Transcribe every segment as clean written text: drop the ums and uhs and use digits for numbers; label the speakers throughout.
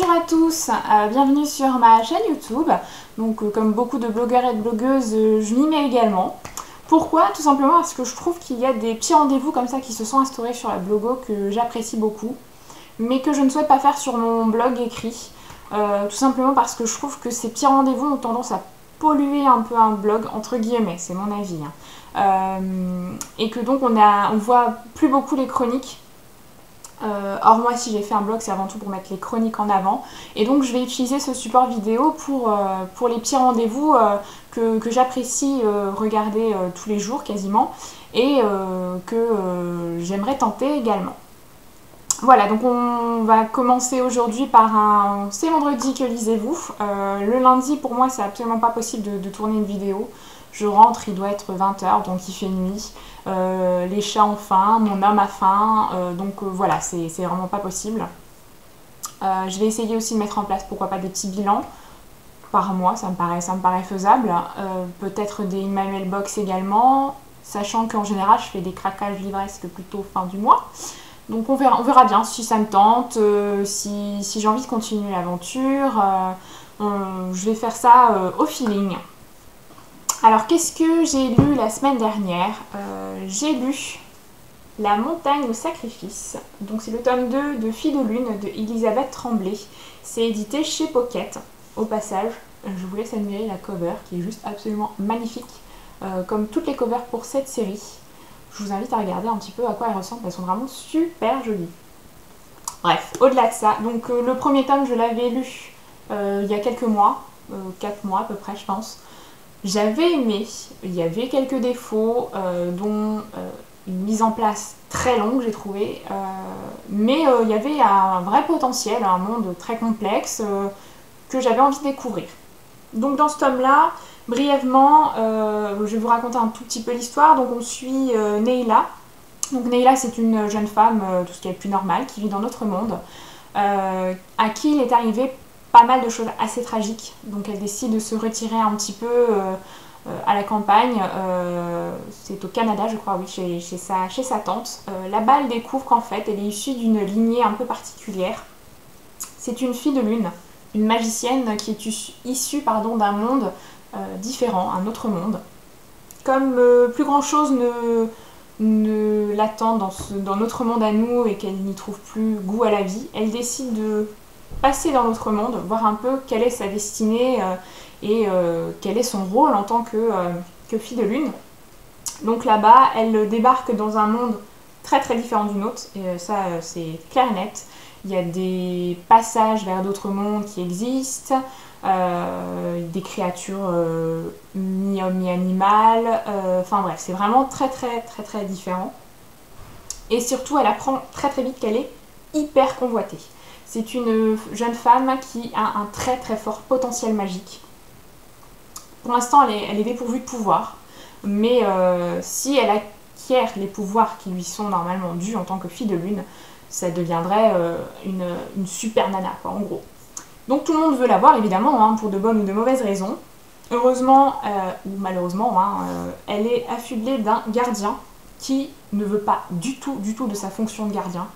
Speaker 1: Bonjour à tous, bienvenue sur ma chaîne YouTube. Donc comme beaucoup de blogueurs et de blogueuses, je m'y mets également. Pourquoi? Tout simplement parce que je trouve qu'il y a des petits rendez-vous comme ça qui se sont instaurés sur la blogo que j'apprécie beaucoup, mais que je ne souhaite pas faire sur mon blog écrit. Tout simplement parce que je trouve que ces petits rendez-vous ont tendance à polluer un peu un blog, entre guillemets, c'est mon avis. Et que donc on voit plus beaucoup les chroniques. Or moi, si j'ai fait un blog, c'est avant tout pour mettre les chroniques en avant, et donc je vais utiliser ce support vidéo pour les petits rendez-vous que j'apprécie regarder tous les jours quasiment, et que j'aimerais tenter également. Voilà, donc on va commencer aujourd'hui par un... C'est vendredi que lisez-vous. Le lundi, pour moi, c'est absolument pas possible de tourner une vidéo. Je rentre, il doit être 20 h, donc il fait nuit. Les chats ont faim, mon homme a faim, voilà, c'est vraiment pas possible. Je vais essayer aussi de mettre en place, pourquoi pas, des petits bilans par mois, ça me paraît faisable. Peut-être des manual box également, sachant qu'en général, je fais des craquages livresques plutôt fin du mois. Donc on verra bien si ça me tente, si j'ai envie de continuer l'aventure. Je vais faire ça au feeling. Alors qu'est-ce que j'ai lu la semaine dernière? J'ai lu La montagne au sacrifice. Donc c'est le tome 2 de Filles de Lune de Elisabeth Tremblay. C'est édité chez Pocket. Au passage, je vous laisse admirer la cover qui est juste absolument magnifique. Comme toutes les covers pour cette série. Je vous invite à regarder un petit peu à quoi elles ressemblent, elles sont vraiment super jolies. Bref, au-delà de ça, donc le premier tome je l'avais lu il y a quelques mois, 4 mois à peu près je pense. J'avais aimé, il y avait quelques défauts, dont une mise en place très longue j'ai trouvé, mais il y avait un vrai potentiel, un monde très complexe que j'avais envie de découvrir. Donc dans ce tome-là, brièvement, je vais vous raconter un tout petit peu l'histoire. Donc on suit Neyla. Donc Neyla, c'est une jeune femme, tout ce qui est plus normal, qui vit dans notre monde, à qui il est arrivé pas mal de choses assez tragiques. Donc elle décide de se retirer un petit peu à la campagne. C'est au Canada, je crois, oui, chez sa tante. Là-bas, elle découvre qu'en fait, elle est issue d'une lignée un peu particulière. C'est une fille de lune, une magicienne qui est issue d'un monde différent, un autre monde. Comme plus grand chose ne l'attend dans notre monde à nous et qu'elle n'y trouve plus goût à la vie, elle décide de passer dans notre monde, voir un peu quelle est sa destinée et quel est son rôle en tant que fille de lune. Donc là-bas, elle débarque dans un monde très très différent du nôtre, et ça c'est clair et net. Il y a des passages vers d'autres mondes qui existent, des créatures mi-homme, mi-animal, enfin bref, c'est vraiment très très très très différent. Et surtout, elle apprend très très vite qu'elle est hyper convoitée. C'est une jeune femme qui a un très très fort potentiel magique. Pour l'instant, elle est dépourvue de pouvoir, mais si elle acquiert les pouvoirs qui lui sont normalement dus en tant que fille de lune, ça deviendrait une super nana, quoi, en gros. Donc tout le monde veut la voir, évidemment, hein, pour de bonnes ou de mauvaises raisons. Heureusement, ou malheureusement, elle est affublée d'un gardien qui ne veut pas du tout de sa fonction de gardien.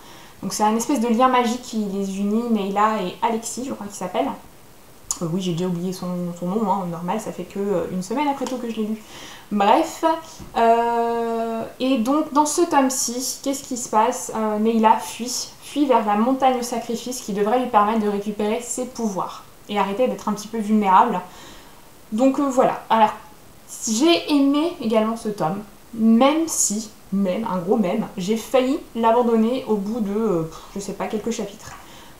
Speaker 1: Donc c'est un espèce de lien magique qui les unit, Neyla et Alexis, je crois qu'il s'appelle. Oui, j'ai déjà oublié son nom, hein, normal, ça fait que une semaine après tout que je l'ai lu. Bref, et donc dans ce tome-ci, qu'est-ce qui se passe? Neyla fuit vers la montagne au sacrifice qui devrait lui permettre de récupérer ses pouvoirs et arrêter d'être un petit peu vulnérable. Donc voilà, alors j'ai aimé également ce tome, même si, un gros même, j'ai failli l'abandonner au bout de, je sais pas, quelques chapitres.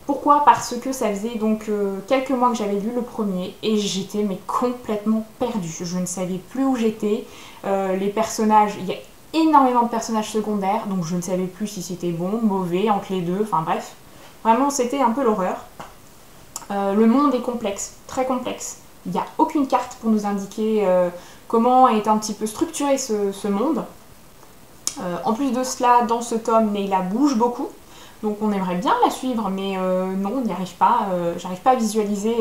Speaker 1: Pourquoi? Parce que ça faisait donc quelques mois que j'avais lu le premier et j'étais mais complètement perdue. Je ne savais plus où j'étais. Les personnages, il y a énormément de personnages secondaires, donc je ne savais plus si c'était bon, mauvais, entre les deux, enfin bref. Vraiment, c'était un peu l'horreur. Le monde est complexe, très complexe. Il n'y a aucune carte pour nous indiquer comment est un petit peu structuré ce monde. En plus de cela, dans ce tome, Neyla bouge beaucoup. Donc on aimerait bien la suivre, mais non, on n'y arrive pas. J'arrive pas à visualiser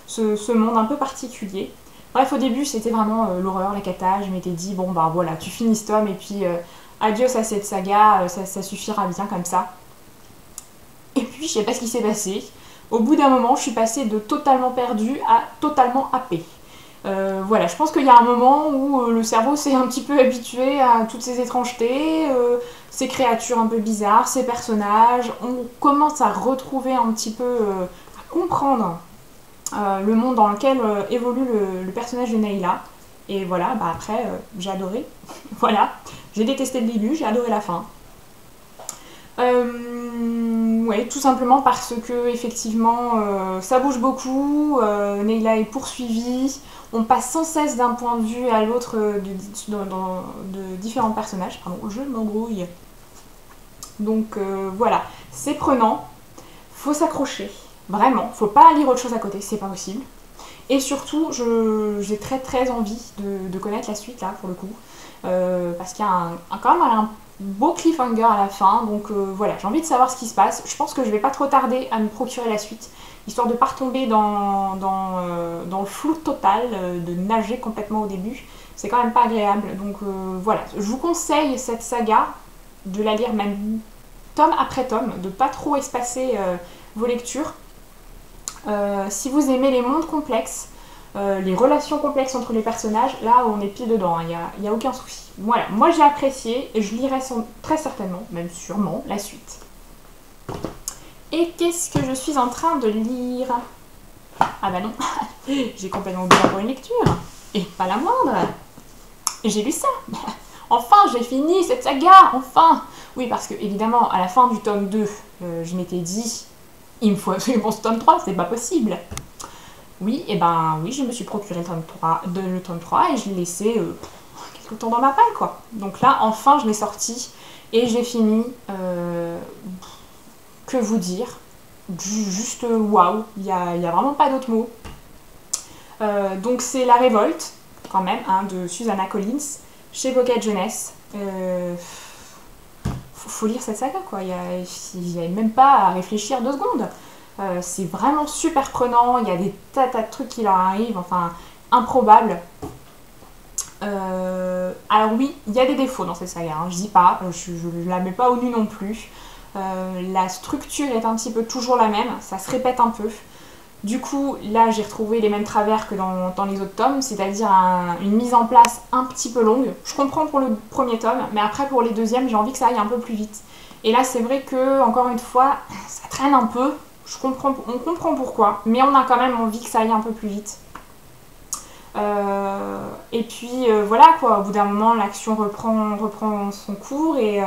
Speaker 1: ce monde un peu particulier. Bref, au début, c'était vraiment l'horreur, la cata. Je m'étais dit, bon bah voilà, tu finis ce tome et puis adios à cette saga, ça suffira bien comme ça. Et puis, je sais pas ce qui s'est passé. Au bout d'un moment, je suis passée de totalement perdue à totalement happée. Voilà, je pense qu'il y a un moment où le cerveau s'est un petit peu habitué à toutes ces étrangetés, ces créatures un peu bizarres, ces personnages. On commence à retrouver un petit peu, à comprendre le monde dans lequel évolue le personnage de Nayla. Et voilà, bah après, j'ai adoré. Voilà, j'ai détesté le début, j'ai adoré la fin. Ouais, tout simplement parce que effectivement ça bouge beaucoup, Nayla est poursuivie, on passe sans cesse d'un point de vue à l'autre de différents personnages. Pardon, je m'embrouille. Donc voilà, c'est prenant, faut s'accrocher, vraiment, faut pas lire autre chose à côté, c'est pas possible. Et surtout, j'ai très très envie de connaître la suite là pour le coup, parce qu'il y a quand même un beau cliffhanger à la fin, donc voilà, j'ai envie de savoir ce qui se passe. Je pense que je vais pas trop tarder à me procurer la suite, histoire de pas retomber dans le flou total, de nager complètement au début, c'est quand même pas agréable. Donc voilà, je vous conseille cette saga, de la lire même tome après tome, de pas trop espacer vos lectures. Si vous aimez les mondes complexes, les relations complexes entre les personnages, là on est pile dedans, il n'y a aucun souci. Voilà, moi j'ai apprécié, je lirai très certainement, même sûrement, la suite. Et qu'est-ce que je suis en train de lire? Ah bah non, j'ai complètement oublié encore une lecture, et pas la moindre. J'ai lu ça. Enfin, j'ai fini cette saga, enfin. Oui, parce que évidemment, à la fin du tome 2, je m'étais dit, il me faut absolument ce tome 3, c'est pas possible. Oui, et ben oui, je me suis procuré le tome 3 et je l'ai laissé quelque temps dans ma palle, quoi. Donc là, enfin, je l'ai sorti et j'ai fini. Que vous dire? Juste waouh, il y a vraiment pas d'autres mots. Donc c'est La Révolte, quand même, hein, de Susanna Collins, chez Pocket Jeunesse. Faut lire cette saga, quoi. Il n'y a même pas à réfléchir 2 secondes. C'est vraiment super prenant, il y a des tas de trucs qui leur arrivent, enfin, improbables. Alors oui, il y a des défauts dans cette saga, hein, je dis pas, je la mets pas au nu non plus. La structure est un petit peu toujours la même, ça se répète un peu. Du coup, là, j'ai retrouvé les mêmes travers que dans les autres tomes, c'est-à-dire une mise en place un petit peu longue. Je comprends pour le premier tome, mais après pour les deuxièmes, j'ai envie que ça aille un peu plus vite. Et là, c'est vrai que, encore une fois, ça traîne un peu. On comprend pourquoi, mais on a quand même envie que ça aille un peu plus vite. Et puis voilà, quoi, au bout d'un moment, l'action reprend son cours et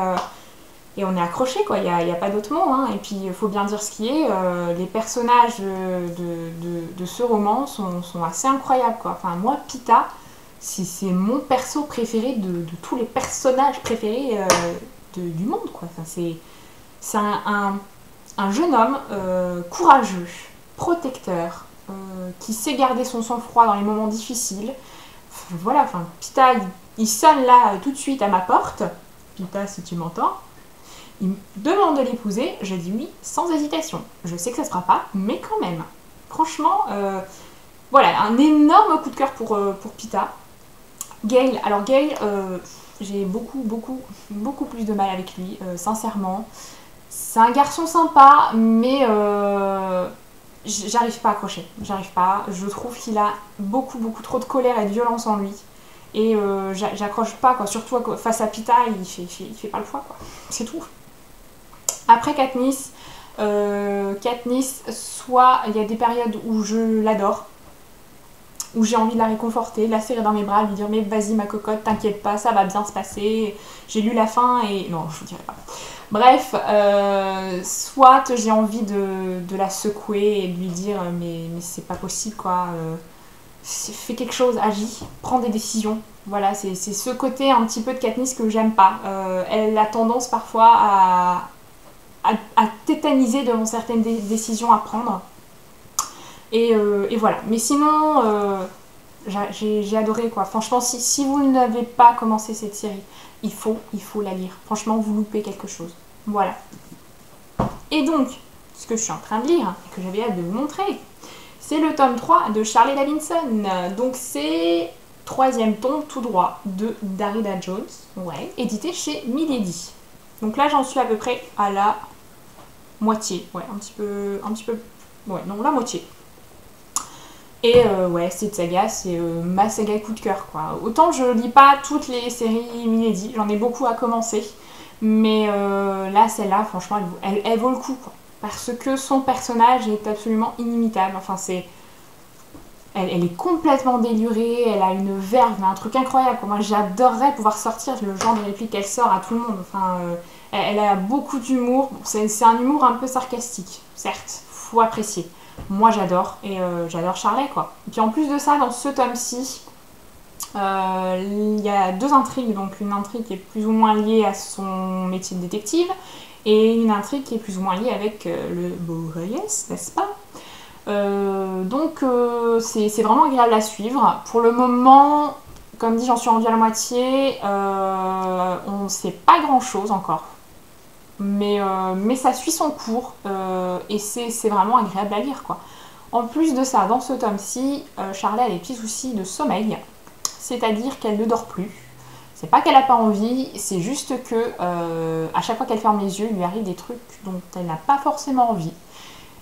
Speaker 1: on est accroché, quoi, il n'y a pas d'autre mot, hein. Et puis il faut bien dire ce qui est, les personnages de ce roman sont assez incroyables, quoi. Enfin, moi, Pita, c'est mon perso préféré de tous les personnages préférés du monde, quoi. Enfin, c'est un jeune homme courageux, protecteur, qui sait garder son sang-froid dans les moments difficiles. Voilà, enfin, Pita, il sonne là tout de suite à ma porte. Pita, si tu m'entends. Il me demande de l'épouser, je dis oui sans hésitation. Je sais que ça se fera pas, mais quand même. Franchement, voilà, un énorme coup de cœur pour Pita. Gale, alors Gale, j'ai beaucoup plus de mal avec lui, sincèrement. C'est un garçon sympa, mais j'arrive pas à accrocher. J'arrive pas. Je trouve qu'il a beaucoup trop de colère et de violence en lui. Et j'accroche pas, quoi. Surtout face à Pita, il fait pas le poids, quoi. C'est tout. Après Katniss, soit il y a des périodes où je l'adore, où j'ai envie de la réconforter, de la serrer dans mes bras, lui dire mais vas-y ma cocotte, t'inquiète pas, ça va bien se passer. J'ai lu la fin et... Non, je vous dirai pas. Bref, soit j'ai envie de la secouer et de lui dire mais c'est pas possible, quoi. Fais quelque chose, agis, prends des décisions. Voilà, c'est ce côté un petit peu de Katniss que j'aime pas. Elle a tendance parfois à tétaniser devant certaines décisions à prendre. Et voilà. Mais sinon, j'ai adoré, quoi. Franchement, si vous n'avez pas commencé cette série, il faut la lire. Franchement, vous loupez quelque chose. Voilà. Et donc, ce que je suis en train de lire, et que j'avais hâte de vous montrer, c'est le tome 3 de Charlie Davidson. Donc c'est 3e tome tout droit de Darida Jones, ouais, édité chez Milady. Donc là j'en suis à peu près à la moitié, ouais, un petit peu Ouais, non, la moitié. Et ouais, cette saga, c'est ma saga coup de cœur, quoi. Autant je lis pas toutes les séries Milady, j'en ai beaucoup à commencer, mais là, celle-là, franchement, elle vaut le coup, quoi. Parce que son personnage est absolument inimitable. Enfin, elle est complètement délurée, elle a une verve, un truc incroyable. Moi, j'adorerais pouvoir sortir le genre de réplique qu'elle sort à tout le monde. Enfin, elle a beaucoup d'humour. Bon, c'est un humour un peu sarcastique, certes, faut apprécier. Moi, j'adore, et j'adore Charlet, quoi. Et puis en plus de ça, dans ce tome-ci, il y a deux intrigues. Donc une intrigue qui est plus ou moins liée à son métier de détective, et une intrigue qui est plus ou moins liée avec le Boreas, n'est-ce pas? Donc c'est vraiment agréable à suivre. Pour le moment, comme dit, j'en suis rendue à la moitié. On ne sait pas grand-chose encore. Mais ça suit son cours et c'est vraiment agréable à lire, quoi. En plus de ça, dans ce tome-ci, Charlotte a des petits soucis de sommeil, c'est-à-dire qu'elle ne dort plus. C'est pas qu'elle n'a pas envie, c'est juste que à chaque fois qu'elle ferme les yeux, il lui arrive des trucs dont elle n'a pas forcément envie.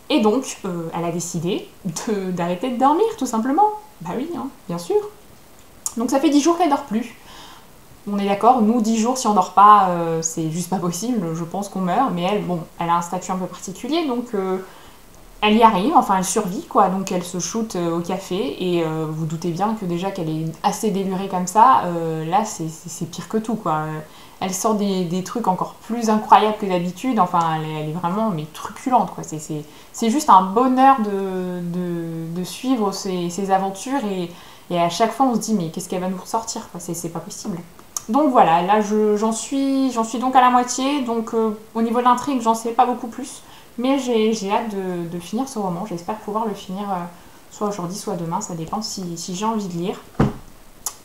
Speaker 1: Et donc, elle a décidé d'arrêter de dormir, tout simplement. Bah oui, hein, bien sûr. Donc ça fait 10 jours qu'elle dort plus. On est d'accord, nous 10 jours si on dort pas, c'est juste pas possible, je pense qu'on meurt. Mais elle, bon, elle a un statut un peu particulier, donc elle y arrive, enfin elle survit, quoi. Donc elle se shoot au café, et vous doutez bien que déjà qu'elle est assez délurée comme ça, là c'est pire que tout, quoi. Elle sort des trucs encore plus incroyables que d'habitude, enfin elle est vraiment mais truculente, quoi. C'est juste un bonheur de suivre ses aventures, et à chaque fois on se dit mais qu'est-ce qu'elle va nous ressortir, quoi. C'est pas possible. Donc voilà, là j'en suis donc à la moitié, donc au niveau de l'intrigue j'en sais pas beaucoup plus, mais j'ai hâte de finir ce roman. J'espère pouvoir le finir soit aujourd'hui soit demain, ça dépend si j'ai envie de lire.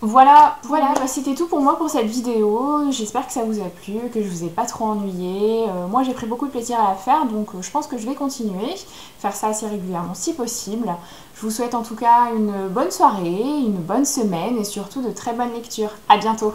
Speaker 1: Voilà, bah, c'était tout pour moi pour cette vidéo. J'espère que ça vous a plu, que je vous ai pas trop ennuyé. Moi j'ai pris beaucoup de plaisir à la faire, donc je pense que je vais continuer, faire ça assez régulièrement si possible. Je vous souhaite en tout cas une bonne soirée, une bonne semaine, et surtout de très bonnes lectures. À bientôt.